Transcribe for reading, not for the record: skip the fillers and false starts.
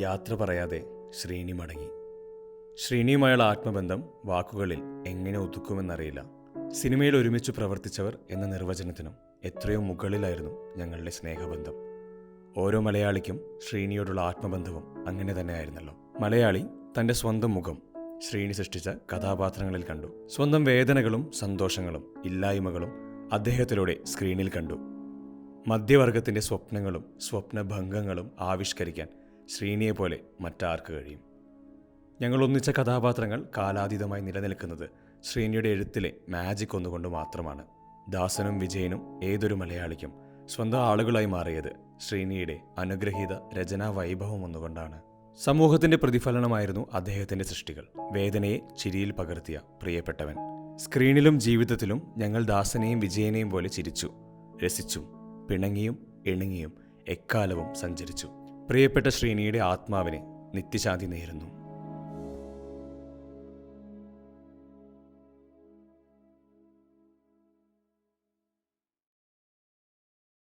യാത്ര പറയാതെ ശ്രീനി മടങ്ങി. ശ്രീനിയുമായുള്ള ആത്മബന്ധം വാക്കുകളിൽ എങ്ങനെ ഒതുക്കുമെന്നറിയില്ല. സിനിമയിൽ ഒരുമിച്ച് പ്രവർത്തിച്ചവർ എന്ന നിർവചനത്തിനും എത്രയോ മുകളിലായിരുന്നു ഞങ്ങളുടെ സ്നേഹബന്ധം. ഓരോ മലയാളിക്കും ശ്രീനിയോടുള്ള ആത്മബന്ധവും അങ്ങനെ തന്നെയായിരുന്നല്ലോ. മലയാളി തൻ്റെ സ്വന്തം മുഖം ശ്രീനി സൃഷ്ടിച്ച കഥാപാത്രങ്ങളിൽ കണ്ടു. സ്വന്തം വേദനകളും സന്തോഷങ്ങളും ഇല്ലായ്മകളും അദ്ദേഹത്തിലൂടെ സ്ക്രീനിൽ കണ്ടു. മധ്യവർഗത്തിൻ്റെ സ്വപ്നങ്ങളും സ്വപ്നഭംഗങ്ങളും ആവിഷ്കരിക്കാൻ ശ്രീനിയെപ്പോലെ മറ്റാർക്ക് കഴിയും? ഞങ്ങൾ ഒന്നിച്ച കഥാപാത്രങ്ങൾ കാലാതീതമായി നിലനിൽക്കുന്നത് ശ്രീനിയുടെ എഴുത്തിലെ മാജിക് ഒന്നുകൊണ്ട് മാത്രമാണ്. ദാസനും വിജയനും ഏതൊരു മലയാളിക്കും സ്വന്തം ആളുകളായി മാറിയത് ശ്രീനിയുടെ അനുഗ്രഹീത രചനാ വൈഭവം ഒന്നുകൊണ്ടാണ്. സമൂഹത്തിന്റെ പ്രതിഫലനമായിരുന്നു അദ്ദേഹത്തിന്റെ സൃഷ്ടികൾ. വേദനയെ ചിരിയിൽ പകർത്തിയ പ്രിയപ്പെട്ടവൻ. സ്ക്രീനിലും ജീവിതത്തിലും ഞങ്ങൾ ദാസനെയും വിജയനെയും പോലെ ചിരിച്ചു, രസിച്ചും പിണങ്ങിയും ഇണങ്ങിയും എക്കാലവും സഞ്ചരിച്ചു. പ്രിയപ്പെട്ട ശ്രീനിയുടെ ആത്മാവിനെ നിത്യശാന്തി നേരുന്നു.